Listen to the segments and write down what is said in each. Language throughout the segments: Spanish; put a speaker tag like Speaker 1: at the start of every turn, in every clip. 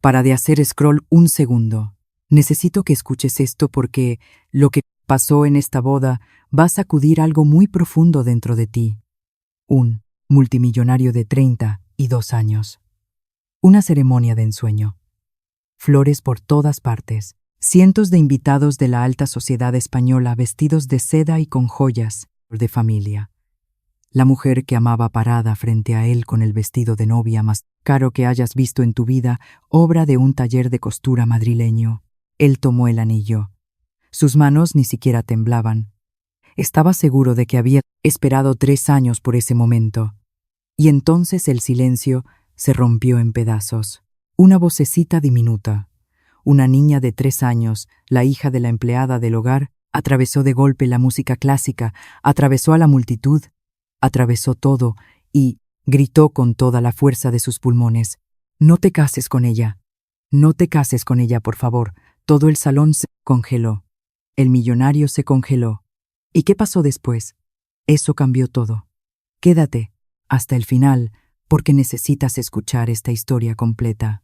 Speaker 1: Para de hacer scroll un segundo. Necesito que escuches esto porque lo que pasó en esta boda va a sacudir algo muy profundo dentro de ti. Un multimillonario de 32 años. Una ceremonia de ensueño. Flores por todas partes. Cientos de invitados de la alta sociedad española vestidos de seda y con joyas de familia. La mujer que amaba parada frente a él con el vestido de novia más caro que hayas visto en tu vida, obra de un taller de costura madrileño. Él tomó el anillo. Sus manos ni siquiera temblaban. Estaba seguro de que había esperado 3 años por ese momento. Y entonces el silencio se rompió en pedazos. Una vocecita diminuta. Una niña de 3 años, la hija de la empleada del hogar, atravesó de golpe la música clásica, atravesó a la multitud, atravesó todo y gritó con toda la fuerza de sus pulmones: «No te cases con ella. No te cases con ella, por favor». Todo el salón se congeló. El millonario se congeló. ¿Y qué pasó después? Eso cambió todo. Quédate hasta el final, porque necesitas escuchar esta historia completa.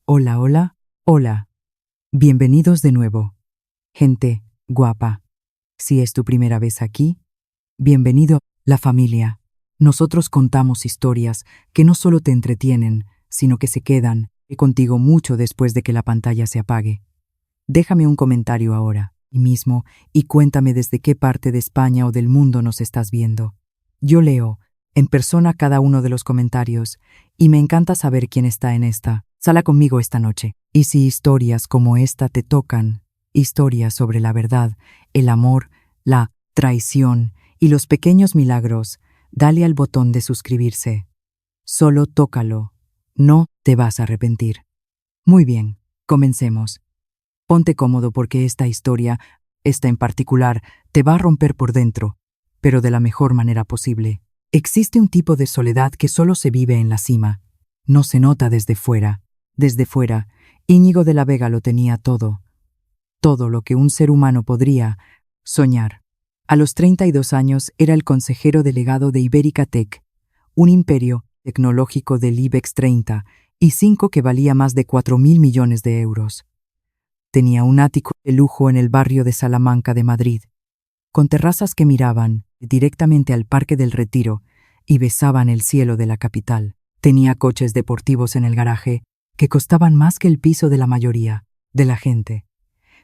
Speaker 1: Hola, hola, hola. Bienvenidos de nuevo. Gente guapa. Si es tu primera vez aquí, bienvenido a la familia. Nosotros contamos historias que no solo te entretienen, sino que se quedan contigo mucho después de que la pantalla se apague. Déjame un comentario ahora mismo y cuéntame desde qué parte de España o del mundo nos estás viendo. Yo leo en persona cada uno de los comentarios y me encanta saber quién está en esta sala conmigo esta noche. Y si historias como esta te tocan, historias sobre la verdad, el amor, la traición y los pequeños milagros, dale al botón de suscribirse. Solo tócalo. No te vas a arrepentir. Muy bien, comencemos. Ponte cómodo porque esta historia, esta en particular, te va a romper por dentro, pero de la mejor manera posible. Existe un tipo de soledad que solo se vive en la cima. No se nota desde fuera. Desde fuera, Íñigo de la Vega lo tenía todo. Todo lo que un ser humano podría soñar. A los 32 años era el consejero delegado de Ibérica Tech, un imperio tecnológico del IBEX 30 y 5 que valía más de 4.000 millones de euros. Tenía un ático de lujo en el barrio de Salamanca de Madrid, con terrazas que miraban directamente al Parque del Retiro y besaban el cielo de la capital. Tenía coches deportivos en el garaje que costaban más que el piso de la mayoría de la gente.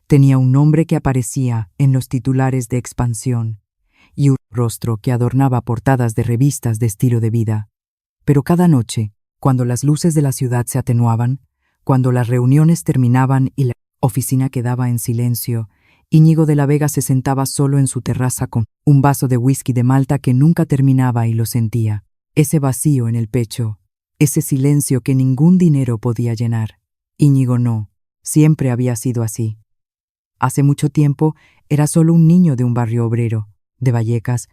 Speaker 1: Tenía un nombre que aparecía en los titulares de Expansión y un rostro que adornaba portadas de revistas de estilo de vida. Pero cada noche, cuando las luces de la ciudad se atenuaban, cuando las reuniones terminaban y la oficina quedaba en silencio, Íñigo de la Vega se sentaba solo en su terraza con un vaso de whisky de Malta que nunca terminaba y lo sentía. Ese vacío en el pecho, ese silencio que ningún dinero podía llenar. Íñigo no, siempre había sido así. Hace mucho tiempo era solo un niño de un barrio obrero, de Vallecas,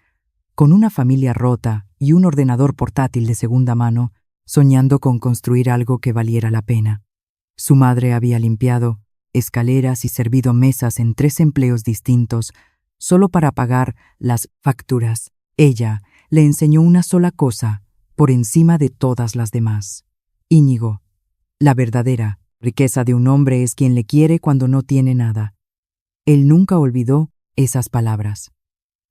Speaker 1: con una familia rota y un ordenador portátil de segunda mano, soñando con construir algo que valiera la pena. Su madre había limpiado escaleras y servido mesas en 3 empleos distintos, solo para pagar las facturas. Ella le enseñó una sola cosa, por encima de todas las demás. Íñigo, la verdadera riqueza de un hombre es quien le quiere cuando no tiene nada. Él nunca olvidó esas palabras.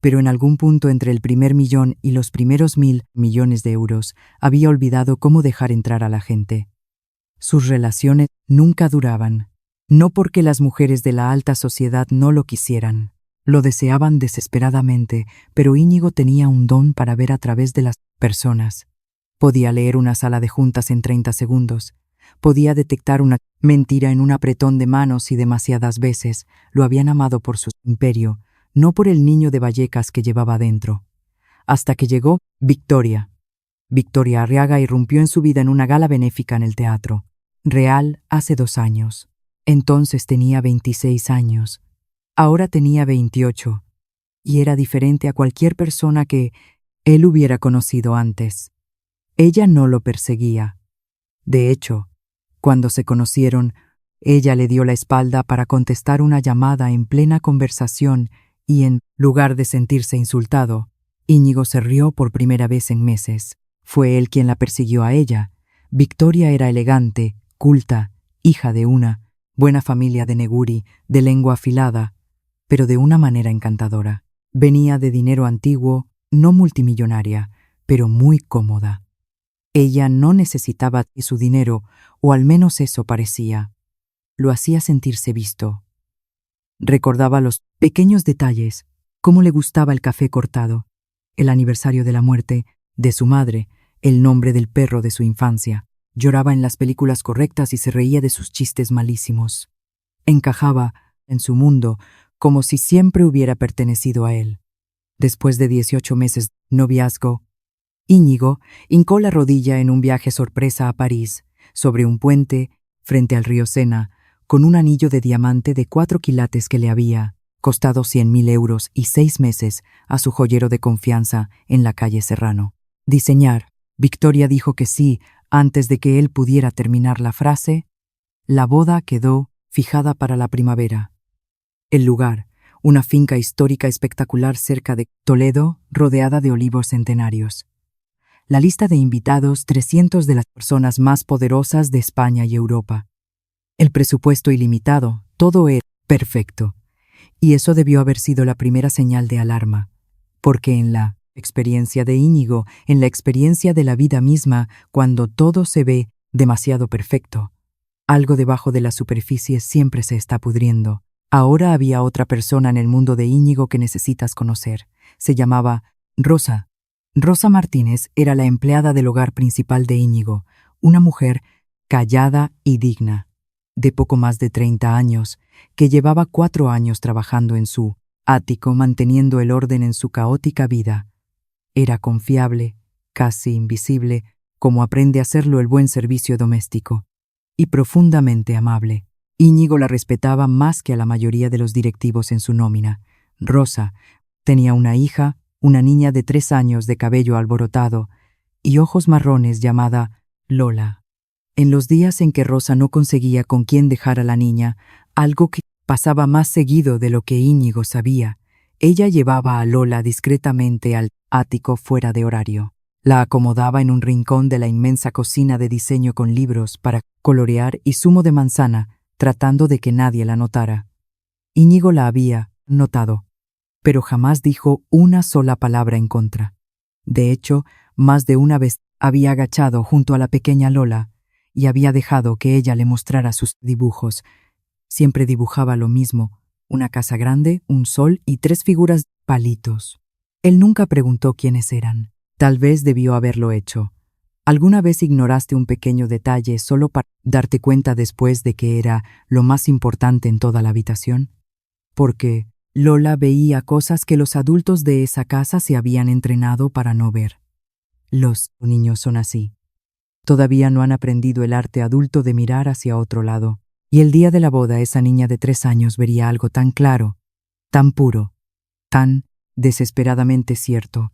Speaker 1: Pero en algún punto entre el primer millón y los primeros 1.000 millones de euros, había olvidado cómo dejar entrar a la gente. Sus relaciones nunca duraban. No porque las mujeres de la alta sociedad no lo quisieran. Lo deseaban desesperadamente, pero Íñigo tenía un don para ver a través de las personas. Podía leer una sala de juntas en 30 segundos. Podía detectar una mentira en un apretón de manos y demasiadas veces lo habían amado por su imperio, no por el niño de Vallecas que llevaba dentro. Hasta que llegó Victoria. Victoria Arriaga irrumpió en su vida en una gala benéfica en el Teatro Real hace 2 años. Entonces tenía 26 años. Ahora tenía 28. Y era diferente a cualquier persona que él hubiera conocido antes. Ella no lo perseguía. De hecho, cuando se conocieron, ella le dio la espalda para contestar una llamada en plena conversación y en lugar de sentirse insultado, Íñigo se rió por primera vez en meses. Fue él quien la persiguió a ella. Victoria era elegante, culta, hija de una buena familia de Neguri, de lengua afilada, pero de una manera encantadora. Venía de dinero antiguo, no multimillonaria, pero muy cómoda. Ella no necesitaba su dinero, o al menos eso parecía. Lo hacía sentirse visto. Recordaba los pequeños detalles, cómo le gustaba el café cortado, el aniversario de la muerte de su madre, el nombre del perro de su infancia. Lloraba en las películas correctas y se reía de sus chistes malísimos. Encajaba en su mundo como si siempre hubiera pertenecido a él. Después de 18 meses de noviazgo, Íñigo hincó la rodilla en un viaje sorpresa a París, sobre un puente, frente al río Sena, con un anillo de diamante de 4 quilates que le había costado 100.000 euros y 6 meses a su joyero de confianza en la calle Serrano. Diseñar. Victoria dijo que sí antes de que él pudiera terminar la frase. La boda quedó fijada para la primavera. El lugar, una finca histórica espectacular cerca de Toledo, rodeada de olivos centenarios. La lista de invitados, 300 de las personas más poderosas de España y Europa. El presupuesto ilimitado, todo era perfecto. Y eso debió haber sido la primera señal de alarma, porque en la experiencia de Íñigo, en la experiencia de la vida misma, cuando todo se ve demasiado perfecto, algo debajo de la superficie siempre se está pudriendo. Ahora había otra persona en el mundo de Íñigo que necesitas conocer. Se llamaba Rosa. Rosa Martínez era la empleada del hogar principal de Íñigo, una mujer callada y digna, de poco más de 30 años, que llevaba 4 años trabajando en su ático, manteniendo el orden en su caótica vida. Era confiable, casi invisible, como aprende a hacerlo el buen servicio doméstico, y profundamente amable. Íñigo la respetaba más que a la mayoría de los directivos en su nómina. Rosa tenía una hija, una niña de 3 años de cabello alborotado y ojos marrones llamada Lola. En los días en que Rosa no conseguía con quién dejar a la niña, algo que pasaba más seguido de lo que Íñigo sabía, ella llevaba a Lola discretamente al ático fuera de horario. La acomodaba en un rincón de la inmensa cocina de diseño con libros para colorear y zumo de manzana, tratando de que nadie la notara. Íñigo la había notado, pero jamás dijo una sola palabra en contra. De hecho, más de una vez había agachado junto a la pequeña Lola y había dejado que ella le mostrara sus dibujos. Siempre dibujaba lo mismo, una casa grande, un sol y 3 figuras de palitos. Él nunca preguntó quiénes eran. Tal vez debió haberlo hecho. ¿Alguna vez ignoraste un pequeño detalle solo para darte cuenta después de que era lo más importante en toda la habitación? Porque Lola veía cosas que los adultos de esa casa se habían entrenado para no ver. Los niños son así. Todavía no han aprendido el arte adulto de mirar hacia otro lado. Y el día de la boda esa niña de 3 años vería algo tan claro, tan puro, tan desesperadamente cierto,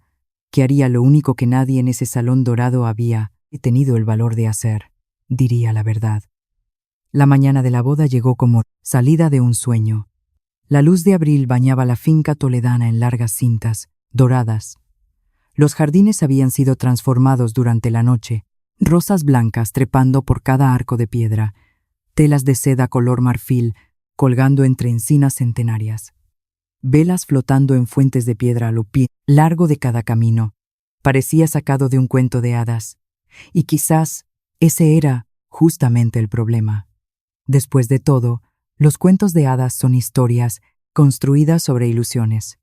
Speaker 1: que haría lo único que nadie en ese salón dorado había tenido el valor de hacer, diría la verdad. La mañana de la boda llegó como salida de un sueño. La luz de abril bañaba la finca toledana en largas cintas, doradas. Los jardines habían sido transformados durante la noche, rosas blancas trepando por cada arco de piedra, telas de seda color marfil colgando entre encinas centenarias, velas flotando en fuentes de piedra a lo largo de cada camino. Parecía sacado de un cuento de hadas, y quizás ese era justamente el problema. Después de todo, los cuentos de hadas son historias construidas sobre ilusiones.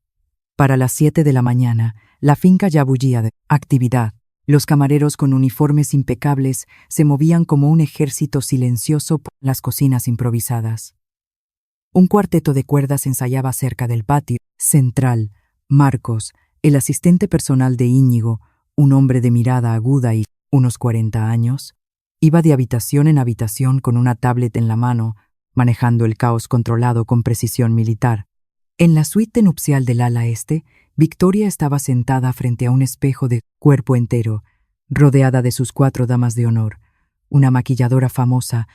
Speaker 1: Para las 7 de la mañana, la finca ya bullía de actividad. Los camareros con uniformes impecables se movían como un ejército silencioso por las cocinas improvisadas. Un cuarteto de cuerdas ensayaba cerca del patio central. Marcos, el asistente personal de Íñigo, un hombre de mirada aguda y unos 40 años, iba de habitación en habitación con una tablet en la mano, manejando el caos controlado con precisión militar. En la suite nupcial del ala este, Victoria estaba sentada frente a un espejo de cuerpo entero, rodeada de sus 4 damas de honor, una maquilladora famosa,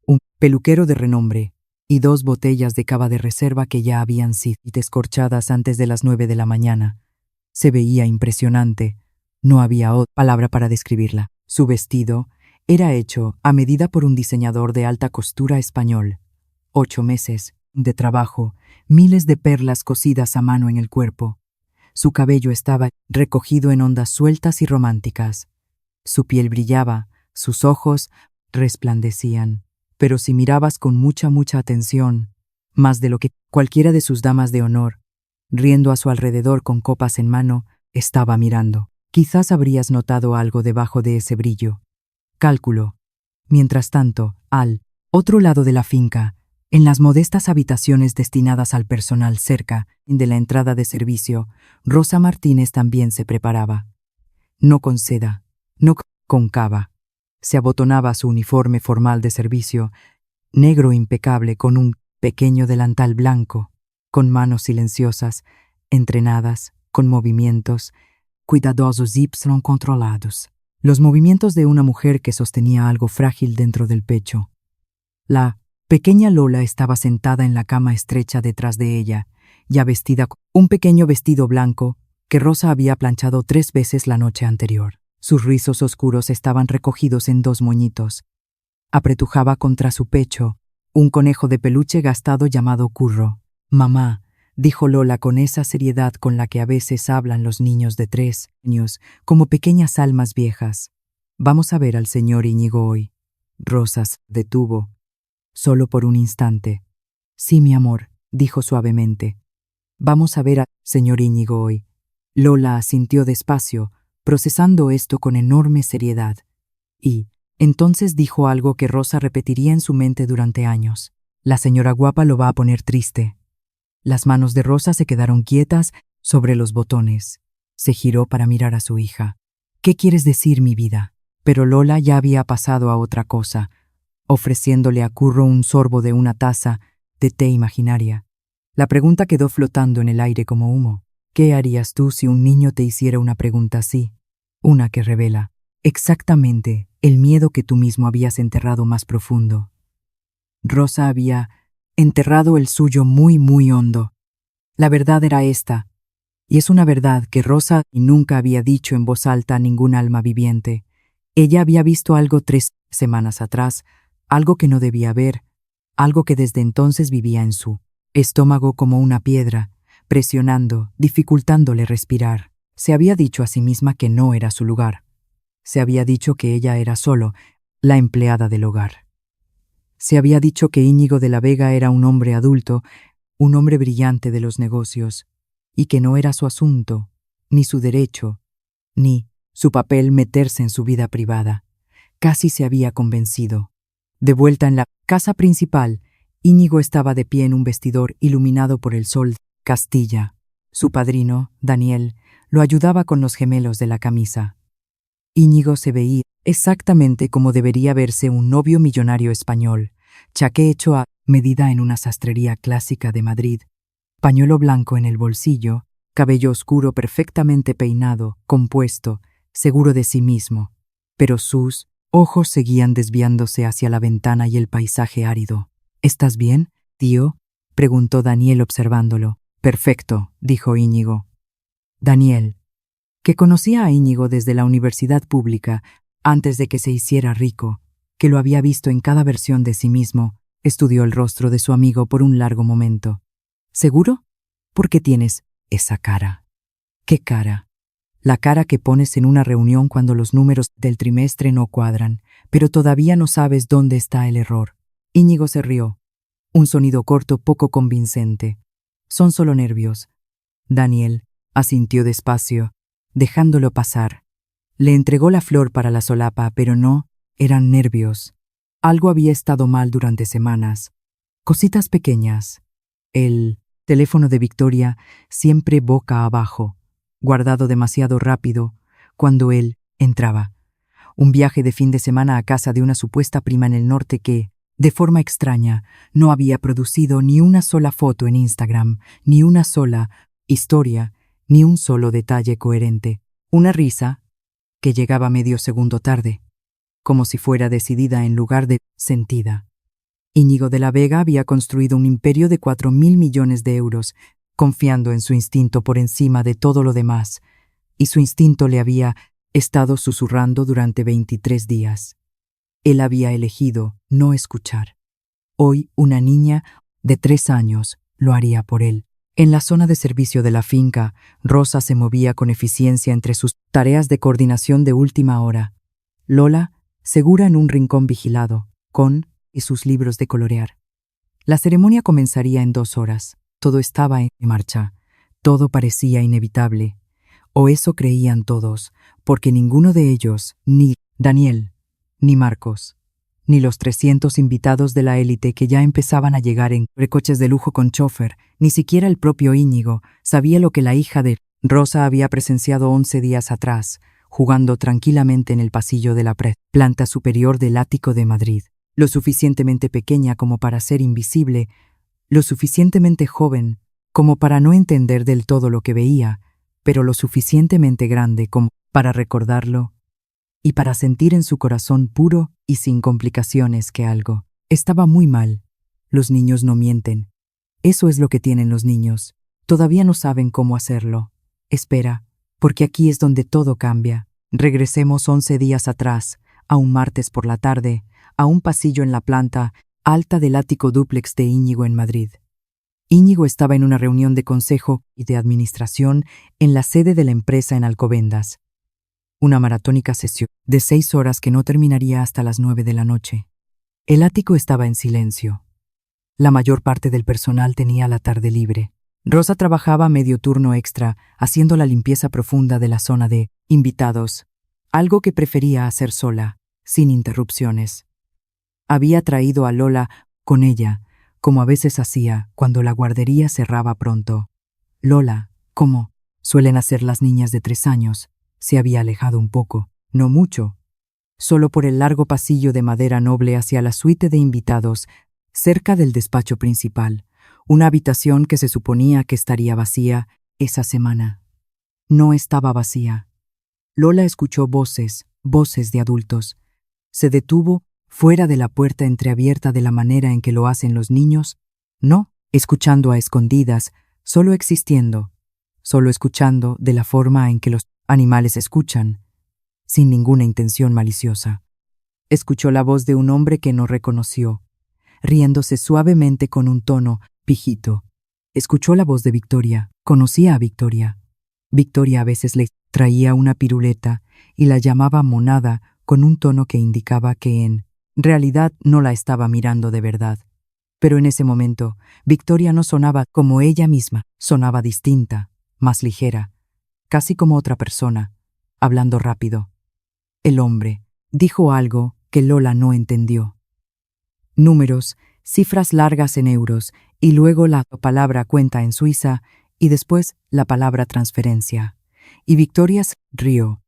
Speaker 1: un peluquero de renombre y 2 botellas de cava de reserva que ya habían sido descorchadas antes de las 9 de la mañana. Se veía impresionante. No había otra palabra para describirla. Su vestido, Era hecho a medida por un diseñador de alta costura español. 8 meses de trabajo, miles de perlas cosidas a mano en el cuerpo. Su cabello estaba recogido en ondas sueltas y románticas. Su piel brillaba, sus ojos resplandecían. Pero si mirabas con mucha atención, más de lo que cualquiera de sus damas de honor, riendo a su alrededor con copas en mano, estaba mirando. Quizás habrías notado algo debajo de ese brillo. Cálculo. Mientras tanto, al otro lado de la finca, en las modestas habitaciones destinadas al personal cerca de la entrada de servicio, Rosa Martínez también se preparaba. No con seda, no con cava. Se abotonaba su uniforme formal de servicio, negro impecable con un pequeño delantal blanco, con manos silenciosas, entrenadas, con movimientos cuidadosos y controlados. Los movimientos de una mujer que sostenía algo frágil dentro del pecho. La pequeña Lola estaba sentada en la cama estrecha detrás de ella, ya vestida con un pequeño vestido blanco que Rosa había planchado 3 veces la noche anterior. Sus rizos oscuros estaban recogidos en 2 moñitos. Apretujaba contra su pecho un conejo de peluche gastado llamado Curro. «Mamá», dijo Lola con esa seriedad con la que a veces hablan los niños de 3 años, como pequeñas almas viejas. «Vamos a ver al señor Íñigo hoy». Rosa se detuvo, solo por un instante. «Sí, mi amor», dijo suavemente. «Vamos a ver al señor Íñigo hoy». Lola asintió despacio, procesando esto con enorme seriedad. Y entonces dijo algo que Rosa repetiría en su mente durante años. «La señora guapa lo va a poner triste». Las manos de Rosa se quedaron quietas sobre los botones. Se giró para mirar a su hija. «¿Qué quieres decir, mi vida?» Pero Lola ya había pasado a otra cosa, ofreciéndole a Curro un sorbo de una taza de té imaginaria. La pregunta quedó flotando en el aire como humo. ¿Qué harías tú si un niño te hiciera una pregunta así? Una que revela exactamente el miedo que tú mismo habías enterrado más profundo. Rosa había enterrado el suyo muy hondo. La verdad era esta, y es una verdad que Rosa nunca había dicho en voz alta a ningún alma viviente. Ella había visto algo 3 semanas atrás, algo que no debía ver, algo que desde entonces vivía en su estómago como una piedra, presionando, dificultándole respirar. Se había dicho a sí misma que no era su lugar. Se había dicho que ella era solo la empleada del hogar. Se había dicho que Íñigo de la Vega era un hombre adulto, un hombre brillante de los negocios, y que no era su asunto, ni su derecho, ni su papel meterse en su vida privada. Casi se había convencido. De vuelta en la casa principal, Íñigo estaba de pie en un vestidor iluminado por el sol Castilla. Su padrino, Daniel, lo ayudaba con los gemelos de la camisa. Íñigo se veía exactamente como debería verse un novio millonario español, chaqué hecho a medida en una sastrería clásica de Madrid, pañuelo blanco en el bolsillo, cabello oscuro perfectamente peinado, compuesto, seguro de sí mismo. Pero sus ojos seguían desviándose hacia la ventana y el paisaje árido. «¿Estás bien, tío?», preguntó Daniel observándolo. «Perfecto», dijo Íñigo. Daniel, que conocía a Íñigo desde la universidad pública, antes de que se hiciera rico, que lo había visto en cada versión de sí mismo, estudió el rostro de su amigo por un largo momento. «¿Seguro? ¿Por qué tienes esa cara?» «¿Qué cara?» «La cara que pones en una reunión cuando los números del trimestre no cuadran, pero todavía no sabes dónde está el error». Íñigo se rió. Un sonido corto poco convincente. «Son solo nervios». Daniel asintió despacio, dejándolo pasar. Le entregó la flor para la solapa, pero no, eran nervios. Algo había estado mal durante semanas. Cositas pequeñas. El teléfono de Victoria siempre boca abajo, guardado demasiado rápido, cuando él entraba. Un viaje de fin de semana a casa de una supuesta prima en el norte que, de forma extraña, no había producido ni una sola foto en Instagram, ni una sola historia, ni un solo detalle coherente. Una risa que llegaba medio segundo tarde, como si fuera decidida en lugar de sentida. Íñigo de la Vega había construido un imperio de 4.000 millones de euros, confiando en su instinto por encima de todo lo demás, y su instinto le había estado susurrando durante 23 días. Él había elegido no escuchar. Hoy una niña de 3 años lo haría por él. En la zona de servicio de la finca, Rosa se movía con eficiencia entre sus tareas de coordinación de última hora. Lola, segura en un rincón vigilado, con y sus libros de colorear. La ceremonia comenzaría en 2 horas. Todo estaba en marcha. Todo parecía inevitable. O eso creían todos, porque ninguno de ellos, ni Daniel, ni Marcos, ni los 300 invitados de la élite que ya empezaban a llegar en coches de lujo con chofer, ni siquiera el propio Íñigo, sabía lo que la hija de Rosa había presenciado 11 días atrás, jugando tranquilamente en el pasillo de la planta superior del ático de Madrid, lo suficientemente pequeña como para ser invisible, lo suficientemente joven como para no entender del todo lo que veía, pero lo suficientemente grande como para recordarlo y para sentir en su corazón puro y sin complicaciones que algo estaba muy mal. Los niños no mienten. Eso es lo que tienen los niños. Todavía no saben cómo hacerlo. Espera, porque aquí es donde todo cambia. Regresemos 11 días atrás, a un martes por la tarde, a un pasillo en la planta alta del ático dúplex de Íñigo en Madrid. Íñigo estaba en una reunión de consejo y de administración en la sede de la empresa en Alcobendas. Una maratónica sesión de 6 horas que no terminaría hasta las 9 de la noche. El ático estaba en silencio. La mayor parte del personal tenía la tarde libre. Rosa trabajaba medio turno extra, haciendo la limpieza profunda de la zona de invitados, algo que prefería hacer sola, sin interrupciones. Había traído a Lola con ella, como a veces hacía cuando la guardería cerraba pronto. Lola, como suelen hacer las niñas de 3 años, se había alejado un poco, no mucho, solo por el largo pasillo de madera noble hacia la suite de invitados, cerca del despacho principal, una habitación que se suponía que estaría vacía esa semana. No estaba vacía. Lola escuchó voces de adultos. Se detuvo fuera de la puerta entreabierta de la manera en que lo hacen los niños, no escuchando a escondidas, solo existiendo, solo escuchando de la forma en que los animales escuchan, sin ninguna intención maliciosa. Escuchó la voz de un hombre que no reconoció, riéndose suavemente con un tono pijito. Escuchó la voz de Victoria, conocía a Victoria. Victoria a veces le traía una piruleta y la llamaba monada con un tono que indicaba que en realidad no la estaba mirando de verdad. Pero en ese momento, Victoria no sonaba como ella misma, sonaba distinta, más ligera, casi como otra persona, hablando rápido. El hombre dijo algo que Lola no entendió. Números, cifras largas en euros, y luego la palabra cuenta en Suiza, y después la palabra transferencia. Y Victoria se rió.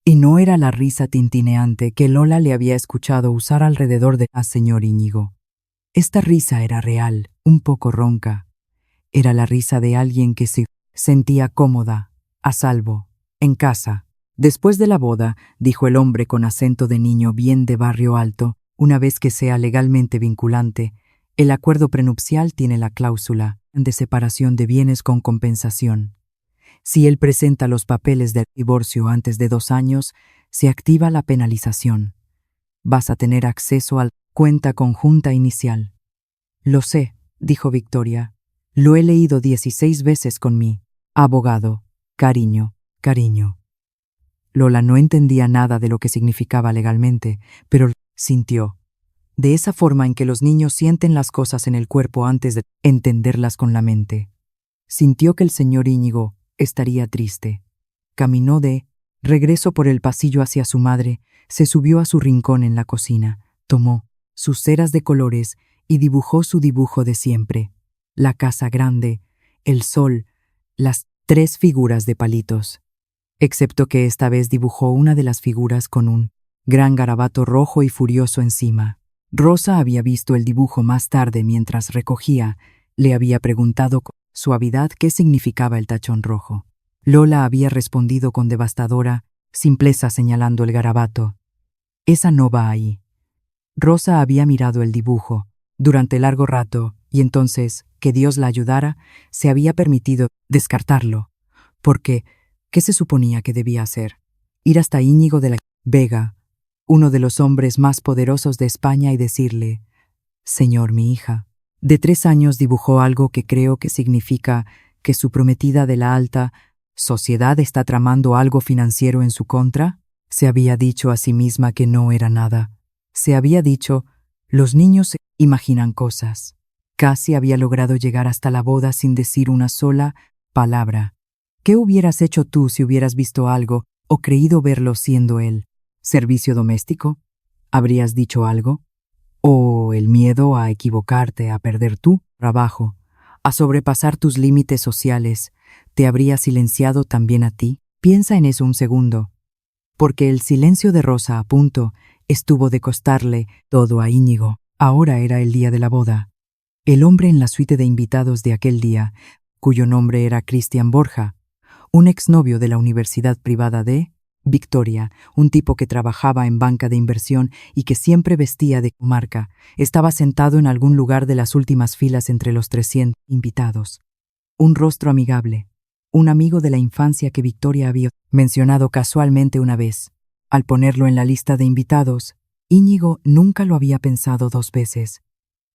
Speaker 1: Y no era la risa tintineante que Lola le había escuchado usar alrededor de señor Íñigo. Esta risa era real, un poco ronca. Era la risa de alguien que se sentía cómoda, a salvo, en casa. Después de la boda, dijo el hombre con acento de niño bien de barrio alto, una vez que sea legalmente vinculante, el acuerdo prenupcial tiene la cláusula de separación de bienes con compensación. Si él presenta los papeles del divorcio antes de 2 años, se activa la penalización. Vas a tener acceso a la cuenta conjunta inicial. Lo sé, dijo Victoria. Lo he leído 16 veces con mi abogado. Cariño. Lola no entendía nada de lo que significaba legalmente, pero sintió. De esa forma en que los niños sienten las cosas en el cuerpo antes de entenderlas con la mente. Sintió que el señor Íñigo estaría triste. Caminó de regreso por el pasillo hacia su madre, se subió a su rincón en la cocina, tomó sus ceras de colores y dibujó su dibujo de siempre. La casa grande, el sol, las 3 figuras de palitos. Excepto que esta vez dibujó una de las figuras con un gran garabato rojo y furioso encima. Rosa había visto el dibujo más tarde mientras recogía. Le había preguntado con suavidad qué significaba el tachón rojo. Lola había respondido con devastadora simpleza señalando el garabato. Esa no va ahí. Rosa había mirado el dibujo durante largo rato y entonces, que Dios la ayudara, se había permitido descartarlo. Porque, ¿qué se suponía que debía hacer? Ir hasta Íñigo de la Vega, uno de los hombres más poderosos de España, y decirle: «Señor, mi hija». De 3 años dibujó algo que creo que significa que su prometida de la alta sociedad está tramando algo financiero en su contra. Se había dicho a sí misma que no era nada. Se había dicho: los niños imaginan cosas. Casi había logrado llegar hasta la boda sin decir una sola palabra. ¿Qué hubieras hecho tú si hubieras visto algo o creído verlo siendo él? ¿Servicio doméstico? ¿Habrías dicho algo? ¿O el miedo a equivocarte, a perder tu trabajo, a sobrepasar tus límites sociales, te habría silenciado también a ti? Piensa en eso un segundo, porque el silencio de Rosa a punto estuvo de costarle todo a Íñigo. Ahora era el día de la boda. El hombre en la suite de invitados de aquel día, cuyo nombre era Cristian Borja, un exnovio de la Universidad Privada de Victoria, un tipo que trabajaba en banca de inversión y que siempre vestía de marca, estaba sentado en algún lugar de las últimas filas entre los 300 invitados. Un rostro amigable, un amigo de la infancia que Victoria había mencionado casualmente una vez. Al ponerlo en la lista de invitados, Íñigo nunca lo había pensado 2 veces.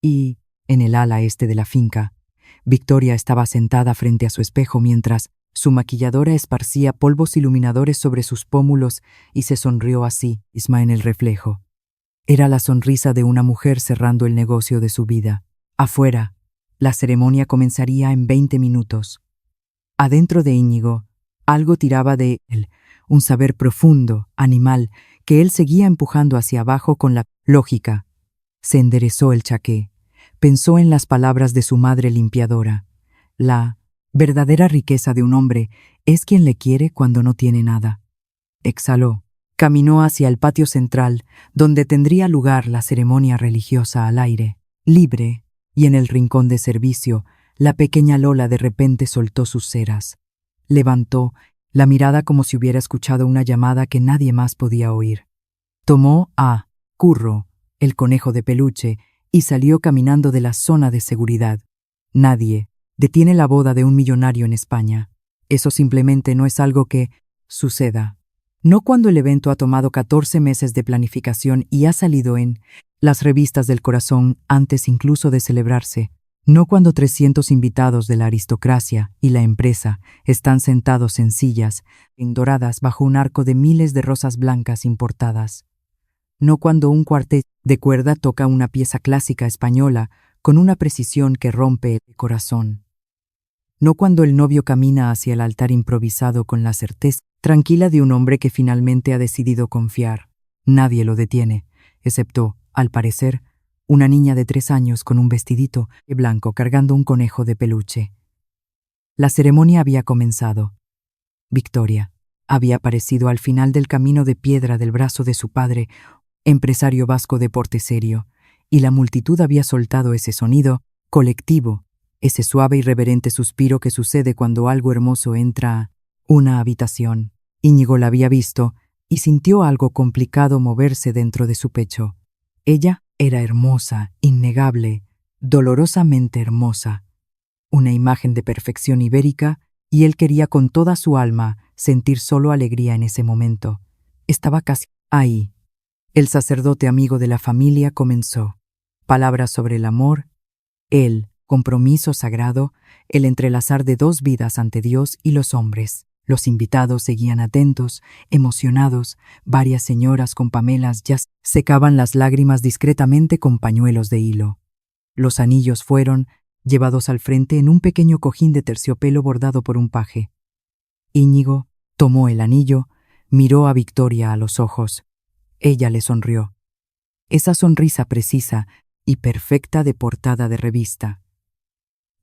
Speaker 1: Y, en el ala este de la finca, Victoria estaba sentada frente a su espejo mientras su maquilladora esparcía polvos iluminadores sobre sus pómulos y se sonrió a sí misma en el reflejo. Era la sonrisa de una mujer cerrando el negocio de su vida. Afuera, la ceremonia comenzaría en 20 minutos. Adentro de Íñigo, algo tiraba de él, un saber profundo, animal, que él seguía empujando hacia abajo con la lógica. Se enderezó el chaqué. Pensó en las palabras de su madre limpiadora. La verdadera riqueza de un hombre es quien le quiere cuando no tiene nada. Exhaló. Caminó hacia el patio central, donde tendría lugar la ceremonia religiosa al aire libre, y en el rincón de servicio, la pequeña Lola de repente soltó sus ceras. Levantó la mirada como si hubiera escuchado una llamada que nadie más podía oír. Tomó a Curro, el conejo de peluche, y salió caminando de la zona de seguridad. Nadie detiene la boda de un millonario en España. Eso simplemente no es algo que suceda. No cuando el evento ha tomado 14 meses de planificación y ha salido en las revistas del corazón antes incluso de celebrarse. No cuando 300 invitados de la aristocracia y la empresa están sentados en sillas doradas bajo un arco de miles de rosas blancas importadas. No cuando un cuarteto de cuerda toca una pieza clásica española con una precisión que rompe el corazón. No cuando el novio camina hacia el altar improvisado con la certeza tranquila de un hombre que finalmente ha decidido confiar. Nadie lo detiene, excepto, al parecer, una niña de 3 años con un vestidito blanco cargando un conejo de peluche. La ceremonia había comenzado. Victoria había aparecido al final del camino de piedra del brazo de su padre, empresario vasco de porte serio, y la multitud había soltado ese sonido colectivo, ese suave y reverente suspiro que sucede cuando algo hermoso entra a una habitación. Íñigo la había visto y sintió algo complicado moverse dentro de su pecho. Ella era hermosa, innegable, dolorosamente hermosa. Una imagen de perfección ibérica, y él quería con toda su alma sentir solo alegría en ese momento. Estaba casi ahí. El sacerdote amigo de la familia comenzó. Palabras sobre el amor, el compromiso sagrado, el entrelazar de 2 vidas ante Dios y los hombres. Los invitados seguían atentos, emocionados. Varias señoras con pamelas ya secaban las lágrimas discretamente con pañuelos de hilo. Los anillos fueron llevados al frente en un pequeño cojín de terciopelo bordado por un paje. Íñigo tomó el anillo, miró a Victoria a los ojos. Ella le sonrió. Esa sonrisa precisa y perfecta de portada de revista.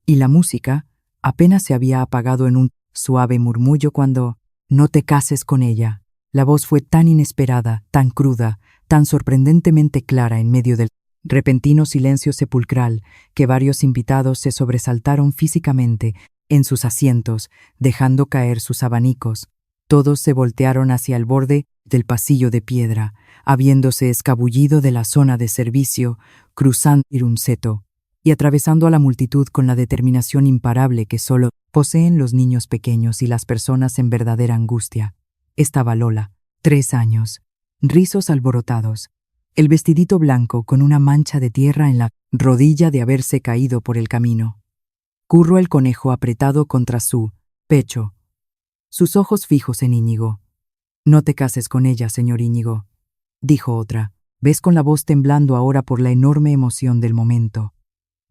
Speaker 1: Y la música apenas se había apagado en un suave murmullo cuando «No te cases con ella». La voz fue tan inesperada, tan cruda, tan sorprendentemente clara en medio del repentino silencio sepulcral que varios invitados se sobresaltaron físicamente en sus asientos, dejando caer sus abanicos. Todos se voltearon hacia el borde del pasillo de piedra, habiéndose escabullido de la zona de servicio, cruzando Irunseto y atravesando a la multitud con la determinación imparable que solo poseen los niños pequeños y las personas en verdadera angustia. Estaba Lola, 3 años, rizos alborotados, el vestidito blanco con una mancha de tierra en la rodilla de haberse caído por el camino. Curro el conejo apretado contra su pecho, sus ojos fijos en Íñigo. «No te cases con ella, señor Íñigo», dijo otra, ves con la voz temblando ahora por la enorme emoción del momento,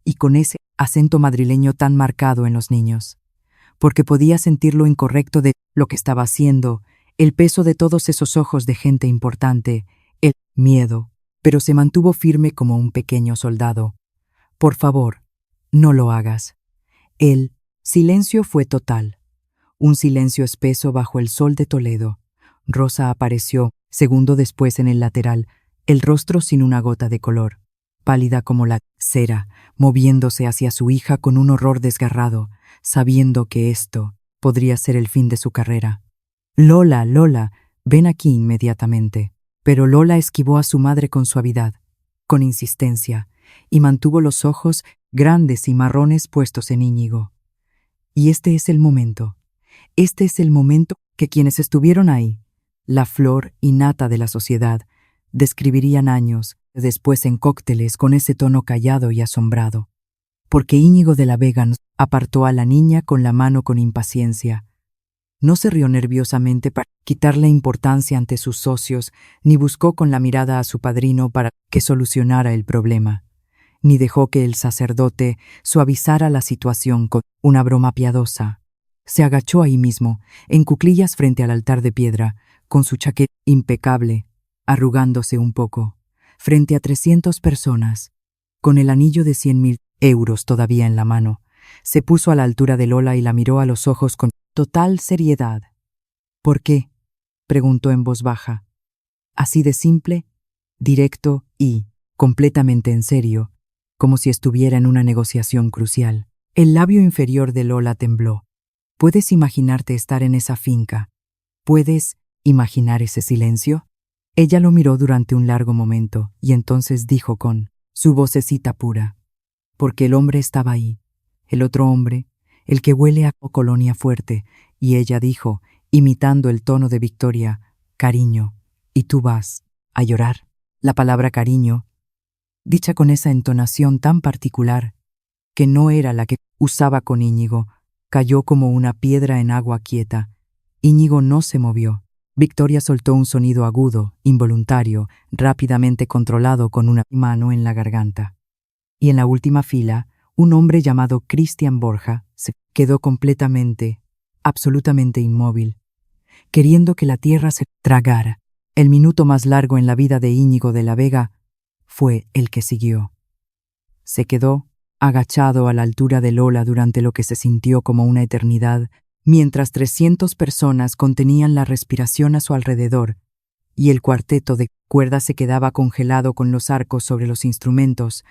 Speaker 1: y con ese acento madrileño tan marcado en los niños, porque podía sentir lo incorrecto de lo que estaba haciendo, el peso de todos esos ojos de gente importante, el miedo, pero se mantuvo firme como un pequeño soldado. «Por favor, no lo hagas». El silencio fue total, un silencio espeso bajo el sol de Toledo. Rosa apareció, segundo después en el lateral, el rostro sin una gota de color, pálida como la cera, moviéndose hacia su hija con un horror desgarrado, sabiendo que esto podría ser el fin de su carrera. «Lola, Lola, ven aquí inmediatamente». Pero Lola esquivó a su madre con suavidad, con insistencia, y mantuvo los ojos grandes y marrones puestos en Íñigo. Y este es el momento que quienes estuvieron ahí, la flor innata de la sociedad, describirían años después en cócteles con ese tono callado y asombrado. Porque Íñigo de la Vega apartó a la niña con la mano con impaciencia. No se rió nerviosamente para quitarle importancia ante sus socios, ni buscó con la mirada a su padrino para que solucionara el problema, ni dejó que el sacerdote suavizara la situación con una broma piadosa. Se agachó ahí mismo, en cuclillas frente al altar de piedra, con su chaqueta impecable, arrugándose un poco, frente a 300 personas, con el anillo de 100.000 euros todavía en la mano. Se puso a la altura de Lola y la miró a los ojos con total seriedad. «¿Por qué?», preguntó en voz baja. Así de simple, directo y completamente en serio, como si estuviera en una negociación crucial. El labio inferior de Lola tembló. ¿Puedes imaginarte estar en esa finca? ¿Puedes imaginar ese silencio? Ella lo miró durante un largo momento y entonces dijo con su vocecita pura, porque el hombre estaba ahí, el otro hombre, el que huele a colonia fuerte, y ella dijo, imitando el tono de Victoria, «Cariño, ¿y tú vas a llorar?» La palabra cariño, dicha con esa entonación tan particular, que no era la que usaba con Íñigo, cayó como una piedra en agua quieta. Íñigo no se movió. Victoria soltó un sonido agudo, involuntario, rápidamente controlado con una mano en la garganta. Y en la última fila, un hombre llamado Cristian Borja se quedó completamente, absolutamente inmóvil, queriendo que la tierra se tragara. El minuto más largo en la vida de Íñigo de la Vega fue el que siguió. Se quedó agachado a la altura de Lola durante lo que se sintió como una eternidad, mientras 300 personas contenían la respiración a su alrededor, y el cuarteto de cuerdas se quedaba congelado con los arcos sobre los instrumentos,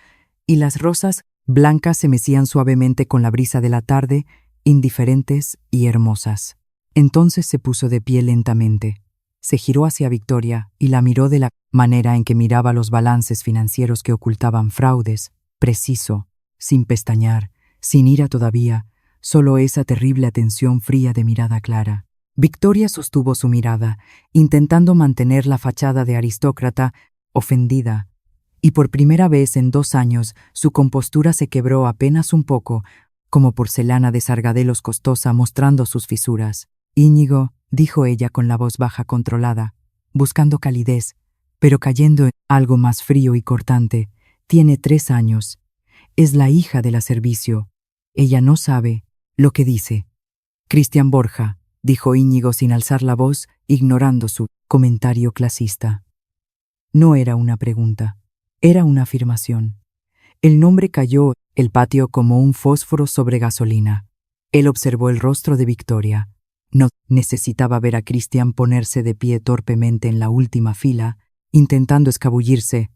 Speaker 1: y las rosas blancas se mecían suavemente con la brisa de la tarde, indiferentes y hermosas. Entonces se puso de pie lentamente. Se giró hacia Victoria y la miró de la manera en que miraba los balances financieros que ocultaban fraudes, preciso, sin pestañear, sin ira todavía, solo esa terrible atención fría de mirada clara. Victoria sostuvo su mirada, intentando mantener la fachada de aristócrata ofendida, y por primera vez en 2 años su compostura se quebró apenas un poco, como porcelana de sargadelos costosa mostrando sus fisuras. «Íñigo», dijo ella con la voz baja controlada, buscando calidez, pero cayendo en algo más frío y cortante, «tiene 3 años. Es la hija de la servicio. Ella no sabe lo que dice». «Cristian Borja», dijo Íñigo sin alzar la voz, ignorando su comentario clasista. No era una pregunta, era una afirmación. El nombre cayó el patio como un fósforo sobre gasolina. Él observó el rostro de Victoria. No necesitaba ver a Cristian ponerse de pie torpemente en la última fila, intentando escabullirse,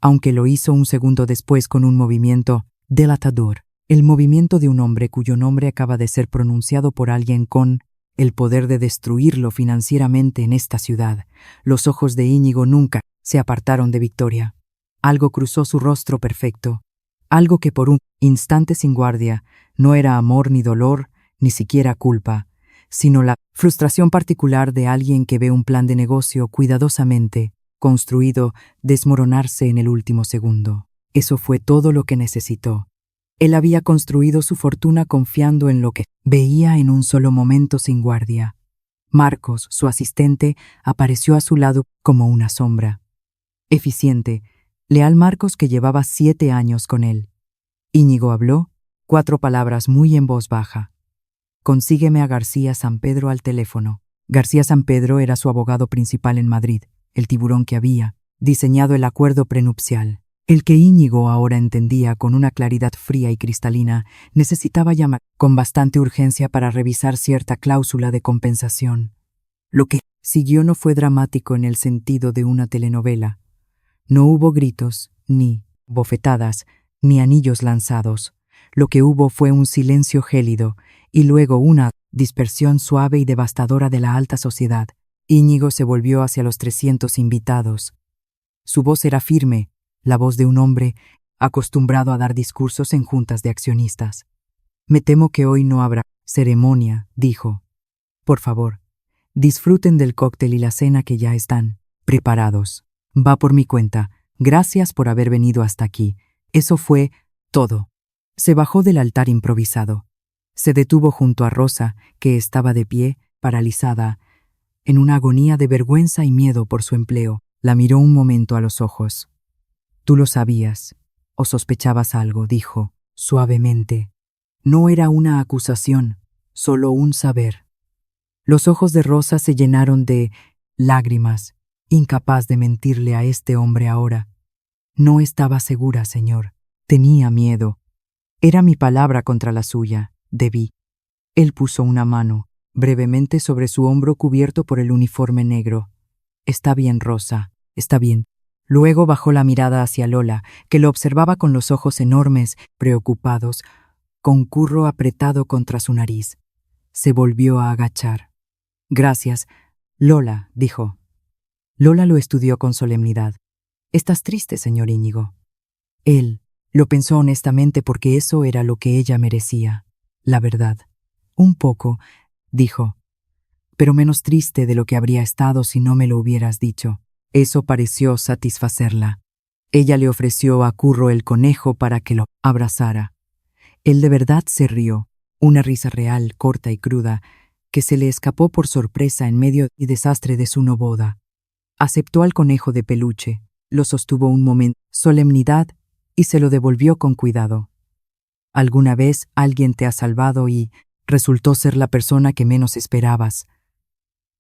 Speaker 1: aunque lo hizo un segundo después con un movimiento delatador, el movimiento de un hombre cuyo nombre acaba de ser pronunciado por alguien con el poder de destruirlo financieramente en esta ciudad. Los ojos de Íñigo nunca se apartaron de Victoria. Algo cruzó su rostro perfecto, algo que por un instante sin guardia no era amor ni dolor, ni siquiera culpa, sino la frustración particular de alguien que ve un plan de negocio cuidadosamente construido desmoronarse en el último segundo. Eso fue todo lo que necesitó. Él había construido su fortuna confiando en lo que veía en un solo momento sin guardia. Marcos, su asistente, apareció a su lado como una sombra. Eficiente, leal Marcos que llevaba 7 años con él. Íñigo habló, 4 palabras muy en voz baja. Consígueme a García San Pedro al teléfono. García San Pedro era su abogado principal en Madrid, el tiburón que había diseñado el acuerdo prenupcial. El que Íñigo ahora entendía con una claridad fría y cristalina, necesitaba llamar con bastante urgencia para revisar cierta cláusula de compensación. Lo que siguió no fue dramático en el sentido de una telenovela. No hubo gritos, ni bofetadas, ni anillos lanzados. Lo que hubo fue un silencio gélido y luego una dispersión suave y devastadora de la alta sociedad. Íñigo se volvió hacia los 300 invitados. Su voz era firme, la voz de un hombre acostumbrado a dar discursos en juntas de accionistas. Me temo que hoy no habrá ceremonia, dijo. Por favor, disfruten del cóctel y la cena que ya están preparados. Va por mi cuenta. Gracias por haber venido hasta aquí. Eso fue todo. Se bajó del altar improvisado. Se detuvo junto a Rosa, que estaba de pie, paralizada, en una agonía de vergüenza y miedo por su empleo. La miró un momento a los ojos. Tú lo sabías, o sospechabas algo, dijo, suavemente. No era una acusación, solo un saber. Los ojos de Rosa se llenaron de lágrimas, incapaz de mentirle a este hombre ahora. No estaba segura, señor. Tenía miedo. Era mi palabra contra la suya. Debí. Él puso una mano, brevemente sobre su hombro cubierto por el uniforme negro. Está bien, Rosa, está bien. Luego bajó la mirada hacia Lola, que lo observaba con los ojos enormes, preocupados, con curro apretado contra su nariz. Se volvió a agachar. Gracias, Lola, dijo. Lola lo estudió con solemnidad. Estás triste, señor Íñigo. Él lo pensó honestamente porque eso era lo que ella merecía, la verdad. Un poco, dijo, pero menos triste de lo que habría estado si no me lo hubieras dicho. Eso pareció satisfacerla. Ella le ofreció a Curro el conejo para que lo abrazara. Él de verdad se rió, una risa real, corta y cruda, que se le escapó por sorpresa en medio y desastre de su no boda. Aceptó al conejo de peluche, lo sostuvo un momento, solemnidad, y se lo devolvió con cuidado. Alguna vez alguien te ha salvado y resultó ser la persona que menos esperabas.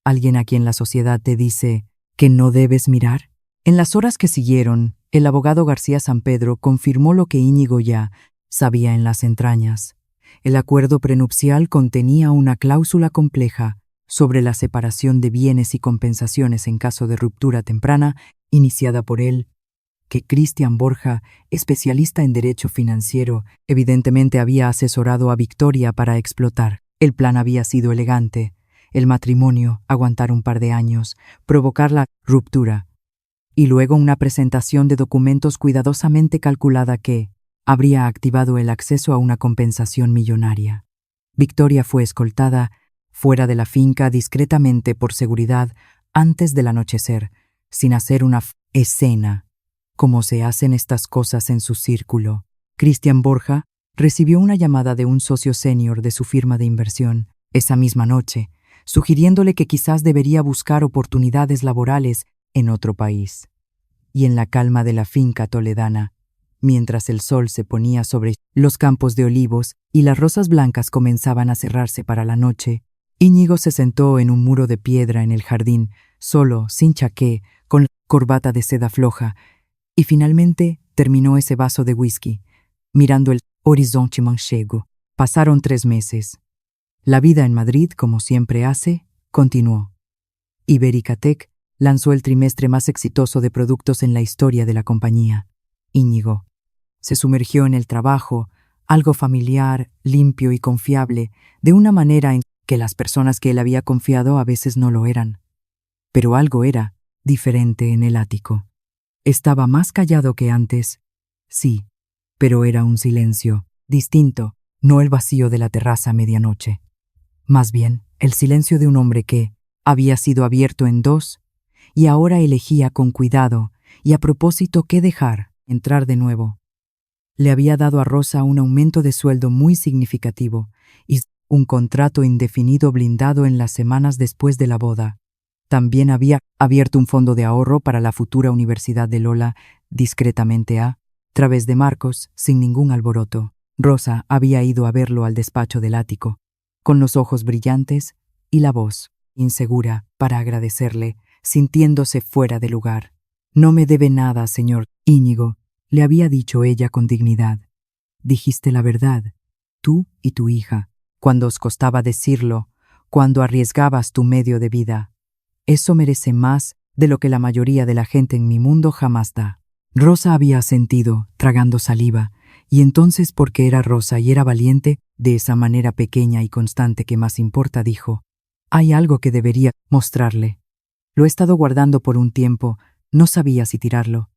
Speaker 1: Alguien a quien la sociedad te dice que no debes mirar. En las horas que siguieron, el abogado García San Pedro confirmó lo que Íñigo ya sabía en las entrañas. El acuerdo prenupcial contenía una cláusula compleja sobre la separación de bienes y compensaciones en caso de ruptura temprana, iniciada por él, que Cristian Borja, especialista en derecho financiero, evidentemente había asesorado a Victoria para explotar. El plan había sido elegante. El matrimonio, aguantar un par de años, provocar la ruptura, y luego una presentación de documentos cuidadosamente calculada que habría activado el acceso a una compensación millonaria. Victoria fue escoltada fuera de la finca discretamente por seguridad antes del anochecer, sin hacer una escena, como se hacen estas cosas en su círculo. Cristian Borja recibió una llamada de un socio senior de su firma de inversión esa misma noche, sugiriéndole que quizás debería buscar oportunidades laborales en otro país. Y en la calma de la finca toledana, mientras el sol se ponía sobre los campos de olivos y las rosas blancas comenzaban a cerrarse para la noche, Íñigo se sentó en un muro de piedra en el jardín, solo, sin chaqué, con corbata de seda floja, y finalmente terminó ese vaso de whisky, mirando el horizonte manchego. Pasaron 3 meses. La vida en Madrid, como siempre hace, continuó. Ibericatec lanzó el trimestre más exitoso de productos en la historia de la compañía. Íñigo se sumergió en el trabajo, algo familiar, limpio y confiable, de una manera en que las personas que él había confiado a veces no lo eran. Pero algo era diferente en el ático. Estaba más callado que antes, sí, pero era un silencio distinto, no el vacío de la terraza a medianoche. Más bien, el silencio de un hombre que había sido abierto en dos y ahora elegía con cuidado y a propósito qué dejar entrar de nuevo. Le había dado a Rosa un aumento de sueldo muy significativo y un contrato indefinido blindado en las semanas después de la boda. También había abierto un fondo de ahorro para la futura universidad de Lola, discretamente a través de Marcos, sin ningún alboroto. Rosa había ido a verlo al despacho del ático, con los ojos brillantes y la voz insegura para agradecerle, sintiéndose fuera de lugar. «No me debe nada, señor Íñigo», le había dicho ella con dignidad. «Dijiste la verdad, tú y tu hija, cuando os costaba decirlo, cuando arriesgabas tu medio de vida. Eso merece más de lo que la mayoría de la gente en mi mundo jamás da». Rosa había asentido, tragando saliva, y entonces, porque era Rosa y era valiente, de esa manera pequeña y constante que más importa, dijo: «Hay algo que debería mostrarle. Lo he estado guardando por un tiempo, no sabía si tirarlo».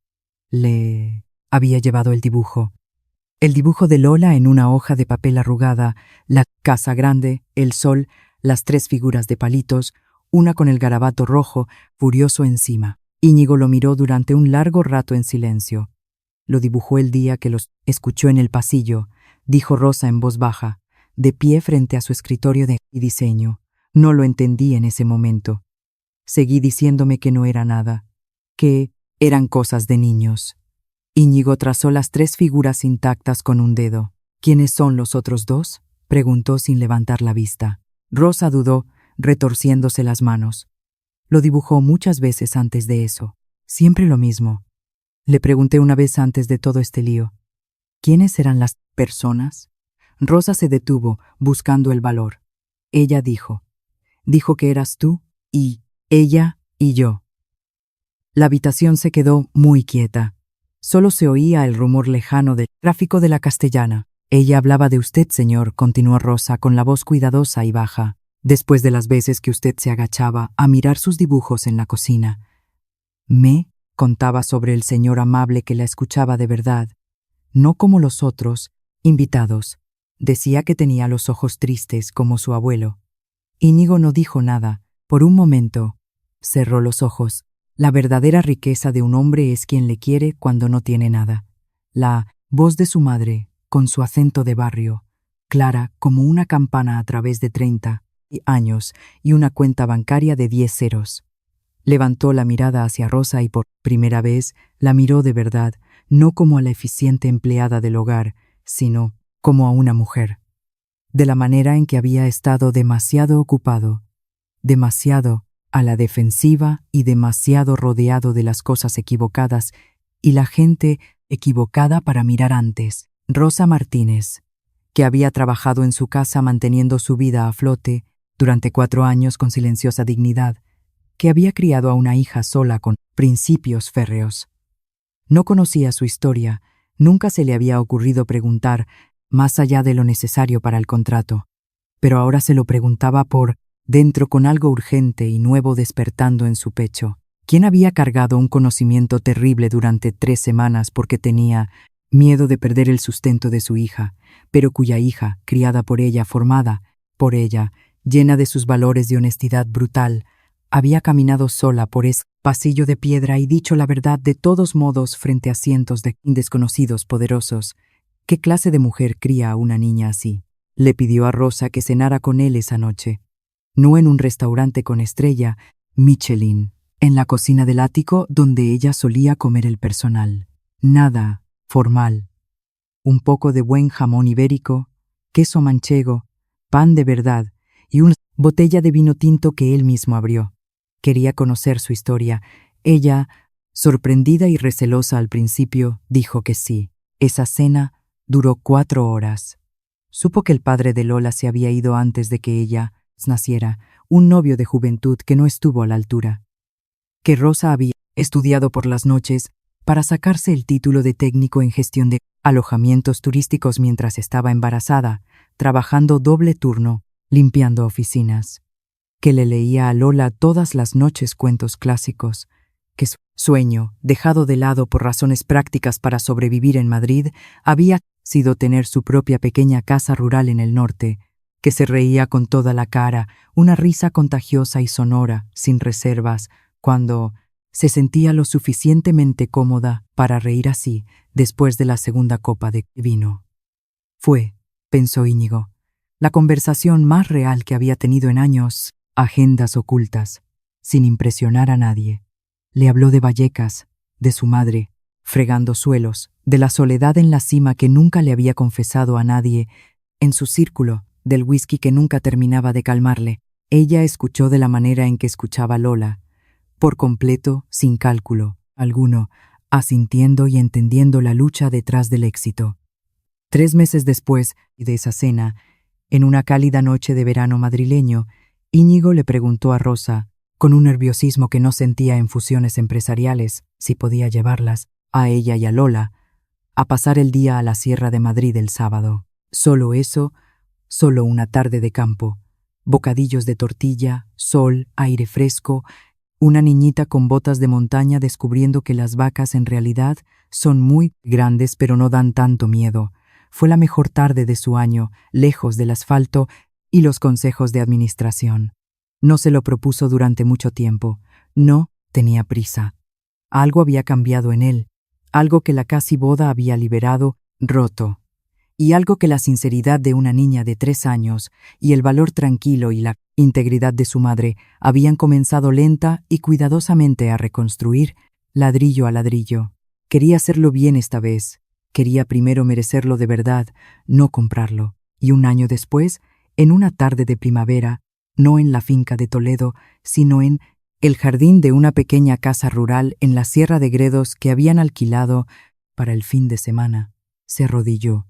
Speaker 1: Le había llevado el dibujo. El dibujo de Lola en una hoja de papel arrugada, la casa grande, el sol, las 3 figuras de palitos, una con el garabato rojo, furioso encima. Íñigo lo miró durante un largo rato en silencio. Lo dibujó el día que los escuchó en el pasillo, dijo Rosa en voz baja, de pie frente a su escritorio de diseño. No lo entendí en ese momento. Seguí diciéndome que no era nada, que eran cosas de niños. Íñigo trazó las 3 figuras intactas con un dedo. «¿Quiénes son los otros 2?», preguntó sin levantar la vista. Rosa dudó, retorciéndose las manos. Lo dibujó muchas veces antes de eso. Siempre lo mismo. Le pregunté una vez antes de todo este lío: «¿Quiénes eran las personas?». Rosa se detuvo, buscando el valor. Ella dijo que eras tú y ella y yo. La habitación se quedó muy quieta. Solo se oía el rumor lejano del tráfico de la Castellana. «Ella hablaba de usted, señor», continuó Rosa con la voz cuidadosa y baja, «después de las veces que usted se agachaba a mirar sus dibujos en la cocina. Me contaba sobre el señor amable que la escuchaba de verdad, no como los otros invitados. Decía que tenía los ojos tristes como su abuelo». Íñigo no dijo nada. Por un momento cerró los ojos. La verdadera riqueza de un hombre es quien le quiere cuando no tiene nada. La voz de su madre, con su acento de barrio, clara como una campana a través de 30 años y una cuenta bancaria de 10 ceros. Levantó la mirada hacia Rosa y por primera vez la miró de verdad, no como a la eficiente empleada del hogar, sino como a una mujer. De la manera en que había estado demasiado ocupado, demasiado a la defensiva y demasiado rodeado de las cosas equivocadas y la gente equivocada para mirar antes. Rosa Martínez, que había trabajado en su casa manteniendo su vida a flote durante 4 años con silenciosa dignidad, que había criado a una hija sola con principios férreos. No conocía su historia, nunca se le había ocurrido preguntar más allá de lo necesario para el contrato, pero ahora se lo preguntaba por dentro con algo urgente y nuevo despertando en su pecho. ¿Quién había cargado un conocimiento terrible durante 3 semanas porque tenía miedo de perder el sustento de su hija, pero cuya hija, criada por ella, formada por ella, llena de sus valores de honestidad brutal, había caminado sola por ese pasillo de piedra y dicho la verdad de todos modos frente a cientos de desconocidos poderosos? ¿Qué clase de mujer cría a una niña así? Le pidió a Rosa que cenara con él esa noche. No en un restaurante con estrella Michelin, en la cocina del ático donde ella solía comer el personal. Nada formal. Un poco de buen jamón ibérico, queso manchego, pan de verdad y una botella de vino tinto que él mismo abrió. Quería conocer su historia. Ella, sorprendida y recelosa al principio, dijo que sí. Esa cena duró 4 horas. Supo que el padre de Lola se había ido antes de que ella naciera, un novio de juventud que no estuvo a la altura. Que Rosa había estudiado por las noches para sacarse el título de técnico en gestión de alojamientos turísticos mientras estaba embarazada, trabajando doble turno, limpiando oficinas. Que le leía a Lola todas las noches cuentos clásicos. Que su sueño, dejado de lado por razones prácticas para sobrevivir en Madrid, había sido tener su propia pequeña casa rural en el norte, que se reía con toda la cara, una risa contagiosa y sonora, sin reservas, cuando se sentía lo suficientemente cómoda para reír así después de la segunda copa de vino. Fue, pensó Íñigo, la conversación más real que había tenido en años, agendas ocultas, sin impresionar a nadie. Le habló de Vallecas, de su madre, fregando suelos, de la soledad en la cima que nunca le había confesado a nadie, en su círculo, del whisky que nunca terminaba de calmarle. Ella escuchó de la manera en que escuchaba Lola, por completo, sin cálculo alguno, asintiendo y entendiendo la lucha detrás del éxito. 3 meses después de esa cena, en una cálida noche de verano madrileño, Íñigo le preguntó a Rosa, con un nerviosismo que no sentía en fusiones empresariales, si podía llevarlas, a ella y a Lola, a pasar el día a la Sierra de Madrid el sábado. Solo eso, solo una tarde de campo, bocadillos de tortilla, sol, aire fresco, una niñita con botas de montaña descubriendo que las vacas en realidad son muy grandes pero no dan tanto miedo. Fue la mejor tarde de su año, lejos del asfalto y los consejos de administración. No se lo propuso durante mucho tiempo. No tenía prisa. Algo había cambiado en él, algo que la casi boda había liberado, roto, y algo que la sinceridad de una niña de 3 años y el valor tranquilo y la integridad de su madre habían comenzado lenta y cuidadosamente a reconstruir, ladrillo a ladrillo. Quería hacerlo bien esta vez. Quería primero merecerlo de verdad, no comprarlo. Y 1 año después, en una tarde de primavera, no en la finca de Toledo, sino en el jardín de una pequeña casa rural en la Sierra de Gredos que habían alquilado para el fin de semana, se arrodilló.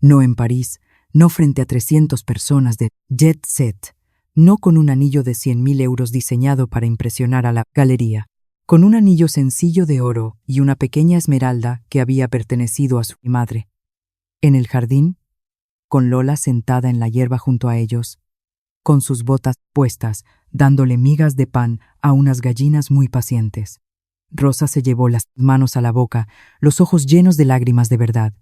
Speaker 1: No en París, no frente a 300 personas de jet set, no con un anillo de 100.000 euros diseñado para impresionar a la galería, con un anillo sencillo de oro y una pequeña esmeralda que había pertenecido a su madre. En el jardín, con Lola sentada en la hierba junto a ellos, con sus botas puestas, dándole migas de pan a unas gallinas muy pacientes. Rosa se llevó las manos a la boca, los ojos llenos de lágrimas de verdad.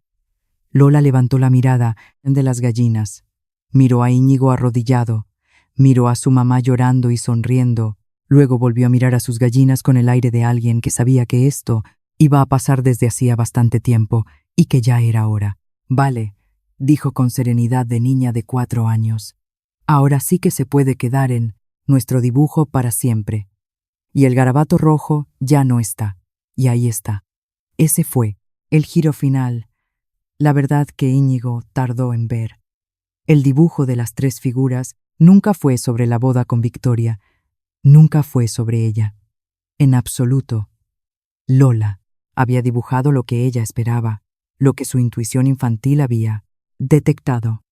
Speaker 1: Lola levantó la mirada de las gallinas, miró a Íñigo arrodillado, miró a su mamá llorando y sonriendo, luego volvió a mirar a sus gallinas con el aire de alguien que sabía que esto iba a pasar desde hacía bastante tiempo y que ya era hora. Vale, dijo con serenidad de niña de 4 años. Ahora sí que se puede quedar en nuestro dibujo para siempre. Y el garabato rojo ya no está. Y ahí está. Ese fue el giro final. La verdad que Íñigo tardó en ver. El dibujo de las 3 figuras nunca fue sobre la boda con Victoria. Nunca fue sobre ella. En absoluto. Lola había dibujado lo que ella esperaba, lo que su intuición infantil había detectado,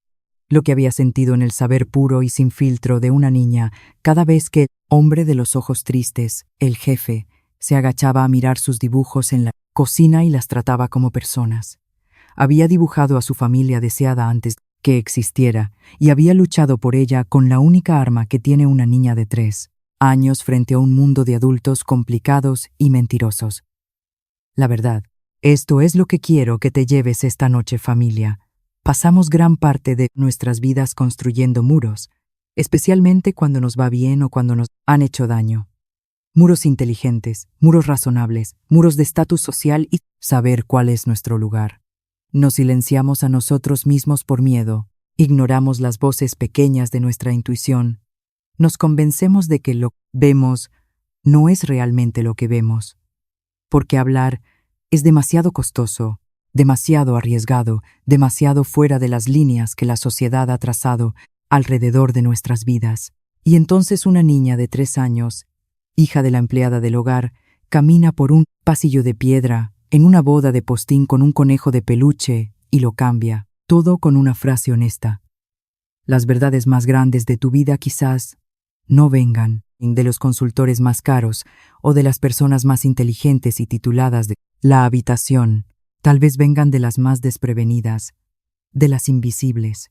Speaker 1: lo que había sentido en el saber puro y sin filtro de una niña cada vez que el hombre de los ojos tristes, el jefe, se agachaba a mirar sus dibujos en la cocina y las trataba como personas. Había dibujado a su familia deseada antes que existiera y había luchado por ella con la única arma que tiene una niña de 3 años frente a un mundo de adultos complicados y mentirosos. La verdad, esto es lo que quiero que te lleves esta noche, familia. Pasamos gran parte de nuestras vidas construyendo muros, especialmente cuando nos va bien o cuando nos han hecho daño. Muros inteligentes, muros razonables, muros de estatus social y saber cuál es nuestro lugar. Nos silenciamos a nosotros mismos por miedo, ignoramos las voces pequeñas de nuestra intuición, nos convencemos de que lo que vemos no es realmente lo que vemos, porque hablar es demasiado costoso, demasiado arriesgado, demasiado fuera de las líneas que la sociedad ha trazado alrededor de nuestras vidas. Y entonces una niña de 3 años, hija de la empleada del hogar, camina por un pasillo de piedra, en una boda de postín con un conejo de peluche, y lo cambia, todo con una frase honesta. Las verdades más grandes de tu vida quizás no vengan de los consultores más caros o de las personas más inteligentes y tituladas de la habitación. Tal vez vengan de las más desprevenidas, de las invisibles,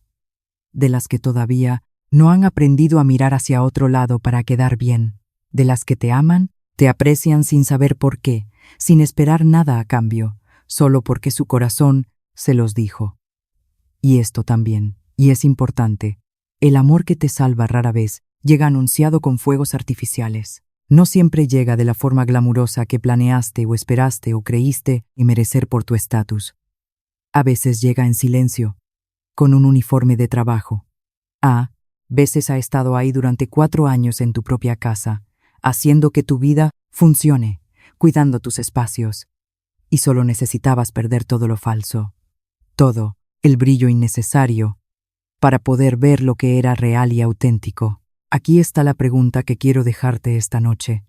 Speaker 1: de las que todavía no han aprendido a mirar hacia otro lado para quedar bien, de las que te aman, te aprecian sin saber por qué, sin esperar nada a cambio, solo porque su corazón se los dijo. Y esto también, y es importante, El amor que te salva rara vez llega anunciado con fuegos artificiales. No siempre llega de la forma glamurosa que planeaste o esperaste o creíste y merecer por tu estatus. A veces llega en silencio, con un uniforme de trabajo. A veces ha estado ahí durante 4 años en tu propia casa, haciendo que tu vida funcione, cuidando tus espacios. Y solo necesitabas perder todo lo falso, todo, el brillo innecesario, para poder ver lo que era real y auténtico. Aquí está la pregunta que quiero dejarte esta noche.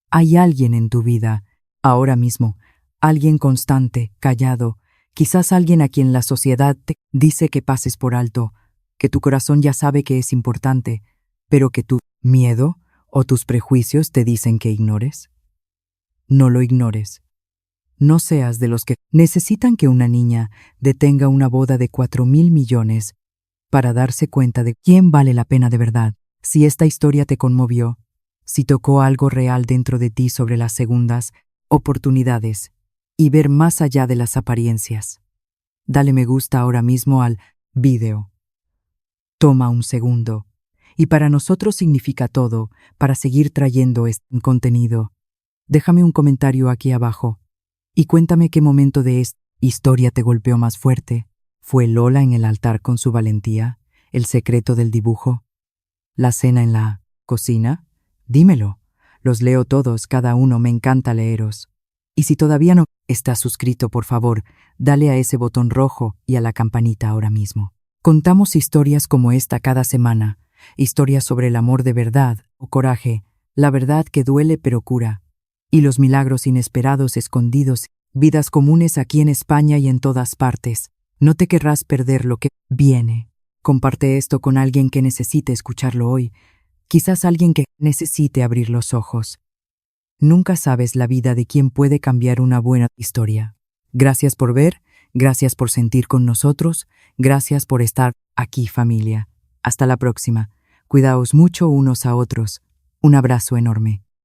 Speaker 1: ¿Hay alguien en tu vida, ahora mismo, alguien constante, callado, quizás alguien a quien la sociedad te dice que pases por alto, que tu corazón ya sabe que es importante, pero que tu miedo o tus prejuicios te dicen que ignores? No lo ignores. No seas de los que necesitan que una niña detenga una boda de 4.000 millones para darse cuenta de quién vale la pena de verdad. Si esta historia te conmovió, si tocó algo real dentro de ti sobre las segundas oportunidades y ver más allá de las apariencias, dale me gusta ahora mismo al video. Toma un segundo. Y para nosotros significa todo, para seguir trayendo este contenido. Déjame un comentario aquí abajo y cuéntame qué momento de esta historia te golpeó más fuerte. ¿Fue Lola en el altar con su valentía? ¿El secreto del dibujo? ¿La cena en la cocina? Dímelo. Los leo todos, cada uno, me encanta leeros. Y si todavía no estás suscrito, por favor, dale a ese botón rojo y a la campanita ahora mismo. Contamos historias como esta cada semana, historias sobre el amor de verdad o coraje, la verdad que duele pero cura, y los milagros inesperados escondidos, vidas comunes aquí en España y en todas partes. No te querrás perder lo que viene. Comparte esto con alguien que necesite escucharlo hoy, quizás alguien que necesite abrir los ojos. Nunca sabes la vida de quién puede cambiar una buena historia. Gracias por ver, gracias por sentir con nosotros, gracias por estar aquí, familia. Hasta la próxima. Cuidaos mucho unos a otros. Un abrazo enorme.